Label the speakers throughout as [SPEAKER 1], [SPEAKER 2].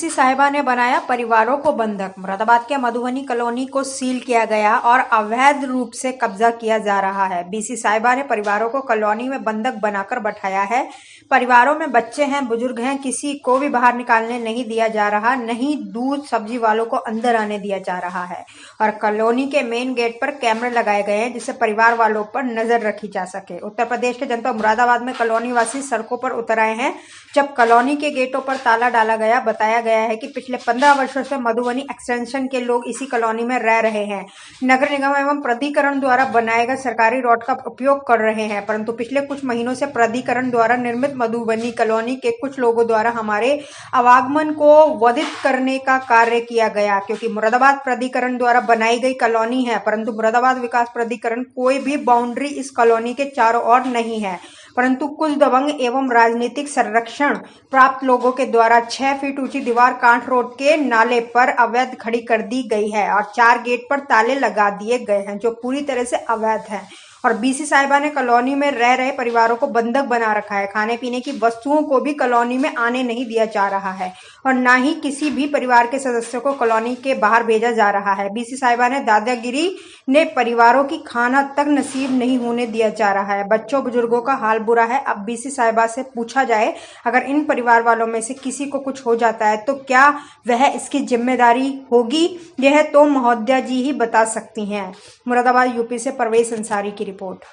[SPEAKER 1] BC साहिबा ने बनाया परिवारों को बंधक। मुरादाबाद के मधुबनी कॉलोनी को सील किया गया और अवैध रूप से कब्जा किया जा रहा है। बीसी साहिबा ने परिवारों को कॉलोनी में बंधक बनाकर बैठाया है। परिवारों में बच्चे हैं, बुजुर्ग हैं, किसी को भी बाहर निकालने नहीं दिया जा रहा, नहीं दूध सब्जी वालों को अंदर आने दिया जा रहा है। और कॉलोनी के मेन गेट पर कैमरे लगाए गए हैं जिससे परिवार वालों पर नजर रखी जा सके। उत्तर प्रदेश के जनपद मुरादाबाद में कॉलोनी वासी सड़कों पर उतर आए हैं जब कॉलोनी के गेटों पर ताला डाला गया। बताया गया है कि पिछले 15 वर्षों से मधुबनी एक्सटेंशन के लोग इसी कॉलोनी में रह रहे हैं। नगर निगम एवं प्राधिकरण द्वारा बनाए गए सरकारी रोड का उपयोग कर रहे हैं, परंतु पिछले कुछ महीनों से प्राधिकरण द्वारा निर्मित मधुबनी कॉलोनी के कुछ लोगों द्वारा हमारे आवागमन को बाधित करने का कार्य किया गया। क्योंकि मुरादाबाद प्राधिकरण द्वारा बनाई गई कॉलोनी है, परंतु मुरादाबाद विकास प्राधिकरण कोई भी बाउंड्री इस कॉलोनी के चारों ओर नहीं है, परंतु कुछ दबंग एवं राजनीतिक संरक्षण प्राप्त लोगों के द्वारा 6 फीट ऊंची दीवार कांठ रोड के नाले पर अवैध खड़ी कर दी गई है और 4 गेट पर ताले लगा दिए गए हैं जो पूरी तरह से अवैध है। और बीसी साहिबा ने कॉलोनी में रह रहे परिवारों को बंधक बना रखा है। खाने पीने की वस्तुओं को भी कॉलोनी में आने नहीं दिया जा रहा है और न ही किसी भी परिवार के सदस्यों को कॉलोनी के बाहर भेजा जा रहा है। बीसी साहिबा ने दादागिरी ने परिवारों की खाना तक नसीब नहीं होने दिया जा रहा है। बच्चों बुजुर्गों का हाल बुरा है। अब बीसी साहिबा से पूछा जाए, अगर इन परिवार वालों में से किसी को कुछ हो जाता है तो क्या वह इसकी जिम्मेदारी होगी? यह तो महोदया जी ही बता सकती हैं। मुरादाबाद यूपी से परवेज अंसारी की रिपोर्ट।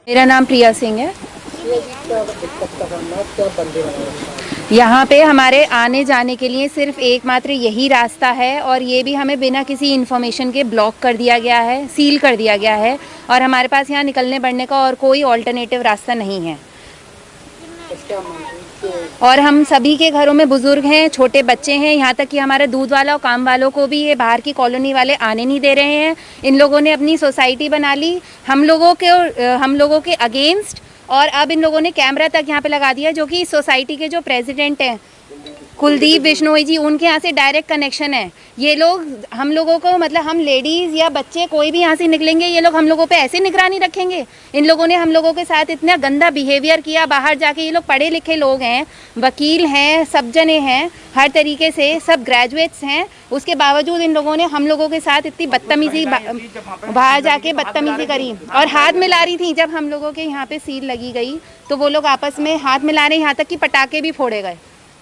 [SPEAKER 2] मेरा नाम प्रिया सिंह है। यहाँ पे हमारे आने जाने के लिए सिर्फ एकमात्र यही रास्ता है और ये भी हमें बिना किसी इन्फॉर्मेशन के ब्लॉक कर दिया गया है, सील कर दिया गया है और हमारे पास यहाँ निकलने बढ़ने का और कोई ऑल्टरनेटिव रास्ता नहीं है। और हम सभी के घरों में बुजुर्ग हैं, छोटे बच्चे हैं, यहाँ तक कि हमारे दूध वाला और काम वालों को भी ये बाहर की कॉलोनी वाले आने नहीं दे रहे हैं। इन लोगों ने अपनी सोसाइटी बना ली हम लोगों के अगेंस्ट और अब इन लोगों ने कैमरा तक यहाँ पे लगा दिया, जो कि इस सोसाइटी के जो प्रेसिडेंट हैं कुलदीप बिश्नोई जी, उनके यहाँ से डायरेक्ट कनेक्शन है। ये लोग हम लोगों को, मतलब हम लेडीज़ या बच्चे कोई भी यहाँ से निकलेंगे, ये लोग हम लोगों पे ऐसे निगरानी रखेंगे। इन लोगों ने हम लोगों के साथ इतना गंदा बिहेवियर किया। बाहर जाके ये लोग पढ़े लिखे लोग हैं, वकील हैं, सब जने हैं, हर तरीके से सब ग्रेजुएट्स हैं, उसके बावजूद इन लोगों ने हम लोगों के साथ इतनी बदतमीजी, बाहर जाके बदतमीजी करी और हाथ मिला रही थी। जब हम लोगों के यहाँ पे सील लगी गई तो वो लोग आपस में हाथ मिला रहे, यहाँ तक कि पटाखे भी फोड़े गए,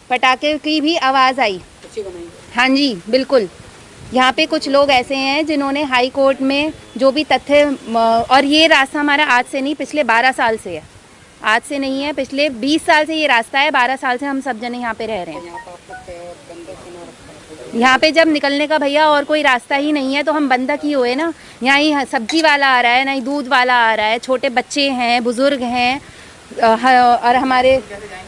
[SPEAKER 2] पटाखे की भी आवाज़ आई। हाँ जी बिल्कुल। यहाँ पे कुछ लोग ऐसे हैं जिन्होंने हाई कोर्ट में जो भी तथ्य, और ये रास्ता हमारा आज से नहीं, पिछले 12 साल से है, आज से नहीं है, पिछले 20 साल से ये रास्ता है। 12 साल से हम सब जने यहाँ पे रह रहे हैं। यहाँ पे जब निकलने का भैया और कोई रास्ता ही नहीं है तो हम बंधक ही हुए ना। यहाँ ही सब्जी वाला आ रहा है, ना ही दूध वाला आ रहा है, छोटे बच्चे हैं, बुजुर्ग हैं, और हमारे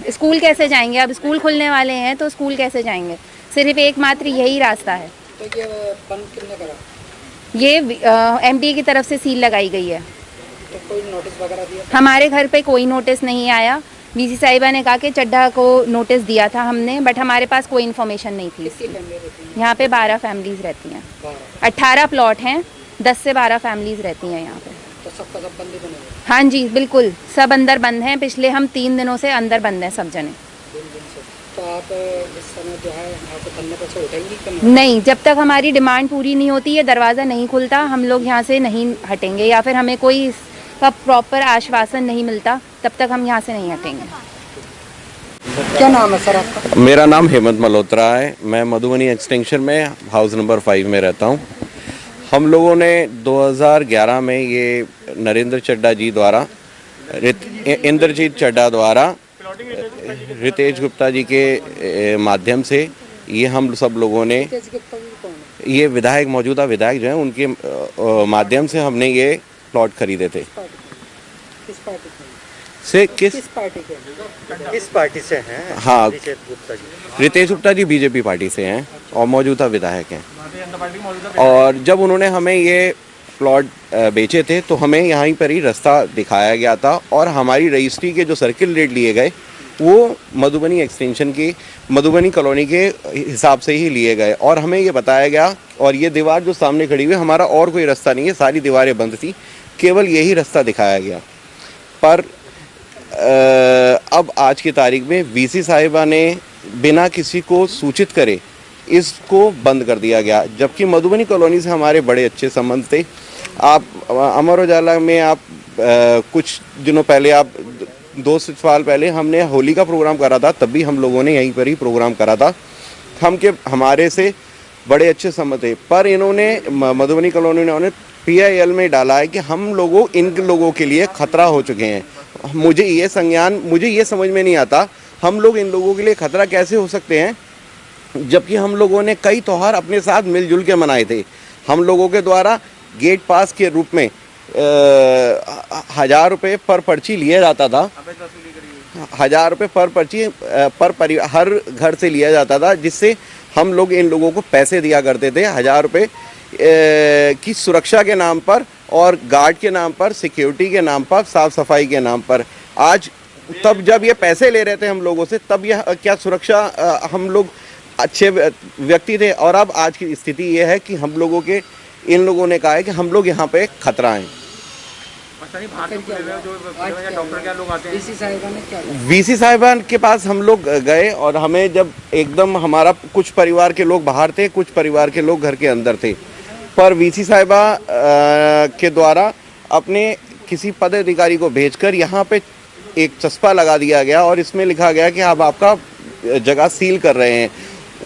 [SPEAKER 2] स्कूल कैसे जाएंगे? अब स्कूल खुलने वाले हैं तो स्कूल कैसे जाएंगे? सिर्फ एकमात्र यही रास्ता है।
[SPEAKER 3] तो ये बंद किसने करा?
[SPEAKER 2] ये एमडी की तरफ से सील लगाई गई है।
[SPEAKER 3] तो कोई नोटिस वगैरह दिया?
[SPEAKER 2] हमारे घर पे कोई नोटिस नहीं आया। बीसी साहिबा ने कहा कि चड्ढा को नोटिस दिया था हमने, बट हमारे पास कोई इन्फॉर्मेशन नहीं थी। यहाँ पे 12 फैमिलीज रहती हैं, 18 प्लॉट हैं, 10 से 12 फैमिलीज रहती हैं यहाँ पे।
[SPEAKER 3] तो सबका सब बंद ही बने?
[SPEAKER 2] हाँ जी बिल्कुल, सब अंदर बंद हैं। पिछले हम 3 दिनों से अंदर बंद हैं सब जने।
[SPEAKER 3] तो आप इस समय जो है यहाँ से धरने पर से उठेंगी?
[SPEAKER 2] नहीं, जब तक हमारी डिमांड पूरी नहीं होती, ये दरवाज़ा नहीं खुलता, हम लोग यहाँ से नहीं हटेंगे, या फिर हमें कोई इसका प्रॉपर आश्वासन नहीं मिलता तब तक हम यहाँ से नहीं हटेंगे।
[SPEAKER 3] क्या नाम है सर आपका?
[SPEAKER 4] मेरा नाम हेमंत मल्होत्रा है। मैं मधुबनी एक्सटेंशन में हाउस नंबर 5 में रहता हूँ। हम लोगों ने 2011 में ये नरेंद्र चड्ढा जी द्वारा, इंद्रजीत चड्ढा द्वारा, रितेश गुप्ता जी के माध्यम से ये हम सब लोगों ने, ये विधायक, मौजूदा विधायक जो हैं, उनके माध्यम से हमने ये प्लॉट खरीदे थे।
[SPEAKER 3] किस पार्टी
[SPEAKER 4] से किस
[SPEAKER 3] पार्टी से हैं?
[SPEAKER 4] हाँ, रितेश गुप्ता जी बीजेपी पार्टी से हैं और मौजूदा विधायक हैं। और जब उन्होंने हमें ये प्लॉट बेचे थे तो हमें यहीं पर ही रास्ता दिखाया गया था और हमारी रजिस्ट्री के जो सर्किल रेट लिए गए वो मधुबनी एक्सटेंशन की, मधुबनी कॉलोनी के हिसाब से ही लिए गए और हमें ये बताया गया, और ये दीवार जो सामने खड़ी हुई, हमारा और कोई रास्ता नहीं है, सारी दीवारें बंद थी, केवल यही रास्ता दिखाया गया। पर अब आज की तारीख में बीसी साहिबा ने बिना किसी को सूचित करे इसको बंद कर दिया गया। जबकि मधुबनी कॉलोनी से हमारे बड़े अच्छे संबंध थे। आप अमर उजाला में आप कुछ दिनों पहले, आप 2 साल पहले हमने होली का प्रोग्राम करा था, तब भी हम लोगों ने यहीं पर ही प्रोग्राम करा था। हमारे से बड़े अच्छे संबंध थे, पर इन्होंने मधुबनी कॉलोनी ने PIL में डाला है कि हम लोगों इन लोगों के लिए खतरा हो चुके हैं। मुझे ये समझ में नहीं आता, हम लोग इन लोगों के लिए खतरा कैसे हो सकते हैं, जबकि हम लोगों ने कई त्यौहार अपने साथ मिलजुल के मनाए थे। हम लोगों के द्वारा गेट पास के रूप में 1000 रुपये पर पर्ची लिया जाता था। 1000 रुपये पर पर्ची पर परिवार हर घर से लिया जाता था, जिससे हम लोग इन लोगों को पैसे दिया करते थे 1000 रुपये की सुरक्षा के नाम पर और गार्ड के नाम पर, सिक्योरिटी के नाम पर, साफ सफाई के नाम पर। आज तब जब ये पैसे ले रहे थे हम लोगों से, तब यह क्या सुरक्षा, हम लोग अच्छे व्यक्ति थे। और अब आज की स्थिति ये है कि हम लोगों के इन लोगों ने कहा है कि हम लोग यहाँ पे खतरा हैं। VC साहिबान के पास हम लोग गए और हमें जब एकदम हमारा कुछ परिवार के लोग बाहर थे, कुछ परिवार के लोग घर के अंदर थे, पर VC साहिबा के द्वारा अपने किसी पदाधिकारी को भेजकर यहाँ पे एक चस्पा लगा दिया गया और इसमें लिखा गया कि अब आपका जगह सील कर रहे हैं।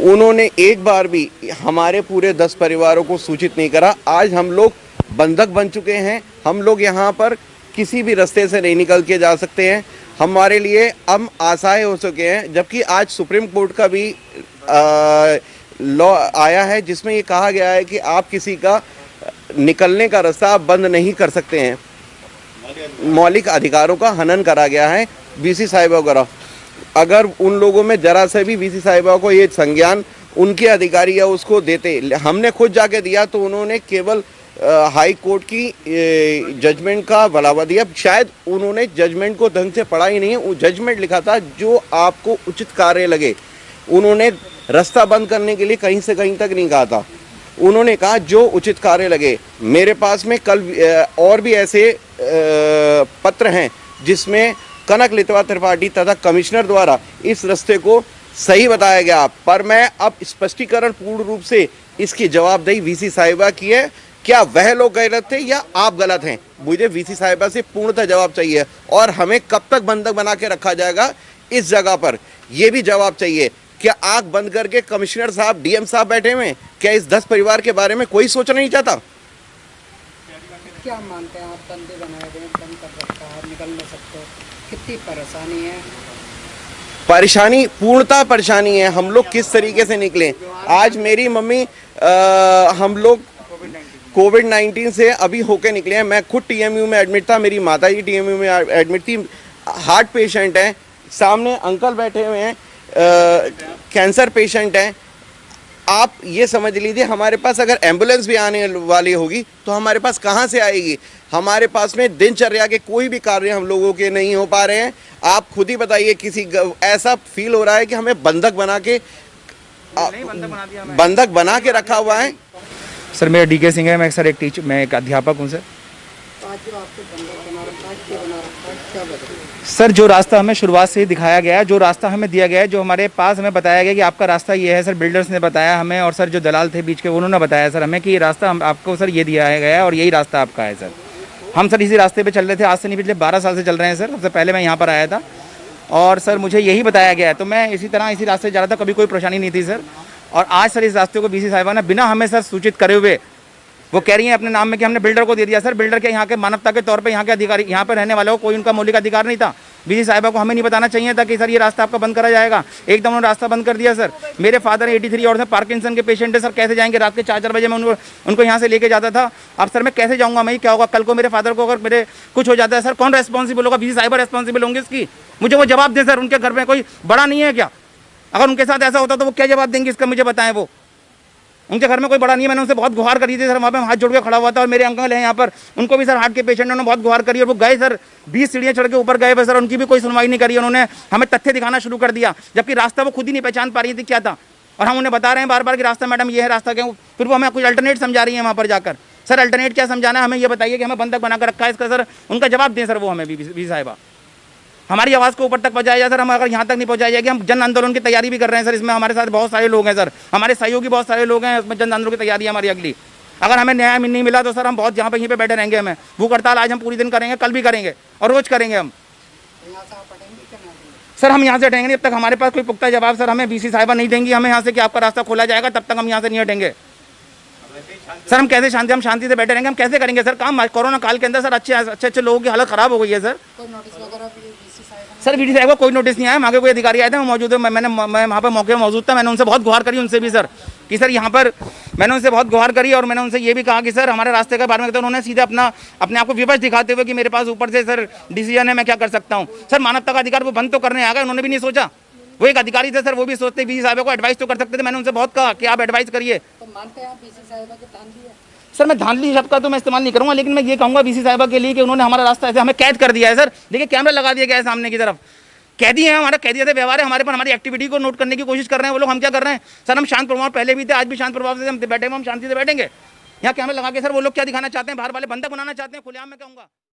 [SPEAKER 4] उन्होंने एक बार भी हमारे पूरे 10 परिवारों को सूचित नहीं करा। आज हम लोग बंधक बन चुके हैं। हम लोग यहाँ पर किसी भी रास्ते से नहीं निकल के जा सकते हैं। हमारे लिए हम आशाएं हो चुके हैं, जबकि आज सुप्रीम कोर्ट का भी लॉ आया है जिसमें ये कहा गया है कि आप किसी का निकलने का रास्ता बंद नहीं कर सकते हैं। मौलिक अधिकारों का हनन करा गया है VC साहिबा द्वारा। अगर उन लोगों में जरा से भी VC साहिबा को ये संज्ञान उनके अधिकारी या उसको देते, हमने खुद जाके दिया तो उन्होंने केवल हाई कोर्ट की जजमेंट का बढ़ावा दिया। शायद उन्होंने जजमेंट को ढंग से पढ़ा ही नहीं है। वो जजमेंट लिखा था जो आपको उचित कार्य लगे। उन्होंने रास्ता बंद करने के लिए कहीं से कहीं तक नहीं कहा था। उन्होंने कहा जो उचित कार्य लगे। मेरे पास में कल और भी ऐसे पत्र हैं जिसमें कनक लितवा त्रिपाठी तथा कमिश्नर द्वारा इस रास्ते को सही बताया गया, पर मैं अब स्पष्टीकरण पूर्ण रूप से इसकी जवाबदेही VC साहिबा की है। क्या वह लोग गलत थे या आप गलत हैं? मुझे VC साहिबा से पूर्णतः जवाब चाहिए। और हमें कब तक बंधक बना के रखा जाएगा इस जगह पर, यह भी जवाब चाहिए। क्या आंख बंद करके कमिश्नर साहब, DM साहब बैठे हुए हैं? क्या इस 10 परिवार के बारे में कोई सोचना नहीं चाहता?
[SPEAKER 3] क्या मानते हैं आप? बंदे बनाए गए, बंद कर रखा है, निकल नहीं सकते, कितनी परेशानी है?
[SPEAKER 4] परेशानी, पूर्णतः परेशानी है। हम लोग किस तरीके से निकलें? आज मेरी मम्मी, हम लोग कोविड-19 से अभी होके निकले हैं। मैं खुद TMU में एडमिट था, मेरी माता जी TMU में एडमिट थी, हार्ट पेशेंट हैं। सामने अंकल बैठे हुए हैं, कैंसर पेशेंट हैं। आप ये समझ लीजिए, हमारे पास अगर एम्बुलेंस भी आने वाली होगी तो हमारे पास कहाँ से आएगी? हमारे पास में दिनचर्या के कोई भी कार्य हम लोगों के नहीं हो पा रहे हैं। आप खुद ही बताइए, ऐसा फील हो रहा है कि हमें बंधक बना के रखा हुआ है।
[SPEAKER 5] सर मेरा DK सिंह है। मैं एक अध्यापक हूँ सर।
[SPEAKER 3] आज जो आपको बंधक बना रखा है, क्या बना रखा है, क्या बताइए?
[SPEAKER 5] सर जो रास्ता हमें शुरुआत से ही दिखाया गया है, जो रास्ता हमें दिया गया है, जो हमारे पास हमें बताया गया कि आपका रास्ता ये है सर, बिल्डर्स ने बताया हमें, और सर जो दलाल थे बीच के उन्होंने बताया सर हमें कि ये रास्ता आपको सर ये दिया गया है और यही रास्ता आपका है सर। हम सर इसी रास्ते पे चल रहे थे, आज से नहीं पिछले 12 साल से चल रहे हैं सर। सबसे पहले मैं यहाँ पर आया था और सर मुझे यही बताया गया है, तो मैं इसी रास्ते जा रहा था, कभी कोई परेशानी नहीं थी सर। और आज सर इस रास्ते को VC साहिबा ने बिना हमें सर सूचित करे हुए वो कह रही हैं अपने नाम में कि हमने बिल्डर को दे दिया। सर बिल्डर के यहाँ के मानवता के तौर पे यहाँ के अधिकारी, यहाँ पर रहने वालों को कोई उनका मौलिक अधिकार नहीं था। VC साहिबा को हमें नहीं बताना चाहिए था कि सर ये रास्ता आपका बंद करा जाएगा। एकदम उन्होंने रास्ता बंद कर दिया सर। मेरे फादर 83 और सर पार्किंसन के पेशेंट है सर, कैसे जाएंगे? रात के 4-4 बजे मैं उनको यहाँ से लेके जाता था। अब सर मैं कैसे जाऊँगा? मैं क्या होगा कल को मेरे फादर को अगर मेरे कुछ हो जाता है सर, कौन रेस्पॉन्सिबल होगा? VC साहिबा रेस्पॉन्सिबल होंगे इसकी? मुझे वो जवाब दें सर। उनके घर में कोई बड़ा नहीं है क्या? अगर उनके साथ ऐसा होता तो वो क्या जवाब देंगे इसका, मुझे बताएं। वो उनके घर में कोई बड़ा नहीं है। मैंने उनसे बहुत गुहार करी थी सर, वहाँ पे हाथ जोड़ के खड़ा हुआ था। और मेरे अंकल हैं यहाँ पर, उनको भी सर हार्ट के पेशेंट, उन्होंने बहुत गुहार करी और वो गए सर 20 सीढ़ियाँ चढ़ के ऊपर गए सर, उनकी भी कोई सुनवाई नहीं करी। उन्होंने हमें तथ्य दिखाना शुरू कर दिया, जबकि रास्ता वो खुद ही नहीं पहचान पा रही थी क्या था। और हम उन्हें बता रहे हैं बार बार कि रास्ता मैडम ये है, रास्ता क्या? फिर वो हमें कुछ अल्टरनेट समझा रही है वहाँ पर जाकर। सर अल्टरनेट क्या समझाना है हमें, ये बताइए कि हमें बंधक बनाकर रखा है इसका सर, उनका जवाब दें सर वो हमें VC साहिबा। हमारी आवाज़ को ऊपर तक पहुँचाया जाए सर। हम अगर यहाँ तक नहीं पहुँचाई जाएगी, हम जन आंदोलन की तैयारी भी कर रहे हैं सर। इसमें हमारे साथ बहुत सारे लोग हैं सर, हमारे सहयोगी बहुत सारे लोग हैं। इसमें जन आंदोलन की तैयारी है हमारी अगली। अगर हमें न्याय नहीं मिला तो सर हम बहुत यहाँ पे यहीं पे बैठे रहेंगे। हमें भूख हड़ताल आज हम पूरी दिन करेंगे, कल भी करेंगे और रोज़ करेंगे हम।
[SPEAKER 3] यहाँ से आप हटेंगे क्या ना हटेंगे?
[SPEAKER 5] सर हम यहाँ से हटेंगे नहीं जब तक हमारे पास कोई पुख्ता जवाब सर हमें बीसी साहिबा नहीं देंगी हमें यहाँ से कि आपका रास्ता खोला जाएगा, तब तक हम यहाँ से नहीं हटेंगे। सर हम कैसे शांति, हम शांति से बैठे रहेंगे, हम कैसे करेंगे सर काम? कोरोना काल के अंदर सर अच्छे लोगों की हालत ख़राब हो गई है सर।
[SPEAKER 3] कोई नोटिस वगैरह भी बीसी साहिबा ने?
[SPEAKER 5] सर बीडी साहब को कोई नोटिस नहीं आया। वहाँ के कोई अधिकारी आए थे, मैं मौजूद मैं वहाँ पर मौके में मौजूद था। मैंने उनसे बहुत गुहार करी उनसे भी सर कि सर यहाँ पर मैंने उनसे बहुत गुहार करी और मैंने उनसे ये भी कहा कि सर हमारे रास्ते के बारे में। तो उन्होंने सीधे अपने आप को विवश दिखाते हुए कि मेरे पास ऊपर से सर डिसीजन है, मैं क्या कर सकता हूँ। सर मानवता का अधिकार वो बंद तो करने आ गए, उन्होंने भी नहीं सोचा। वो एक अधिकारी थे सर, वो भी सोचते बीसी साहिबा को एडवाइस तो कर सकते थे। मैंने उनसे बहुत कहा कि आप एडवाइस करिए।
[SPEAKER 3] तो मानते हैं आप बीसी साहिबा के धांधली है?
[SPEAKER 5] सर मैं धांधली शब्द का तो मैं इस्तेमाल नहीं करूँगा, लेकिन मैं ये कहूँगा बीसी साहिबा के लिए कि उन्होंने हमारा रास्ता ऐसे हमें कैद कर दिया है सर। देखिए कैमरा लगा दिया गया है सामने की तरफ, कैदी है हमारा, कैदियत व्यवहार है हमारे पर, हमारी एक्टिविटी को नोट करने की कोशिश कर रहे हैं वो लोग। हम क्या कर रहे हैं सर? हम शांत प्रभाव पहले भी थे, आज भी शांत प्रभाव से हम बैठे हुए, हम शांति से बैठेंगे। यहाँ कैमरा लगा के सर वो लोग क्या दिखाना चाहते हैं? बाहर वाले बंधक बनाना चाहते हैं, खुलेआम में कहूँगा।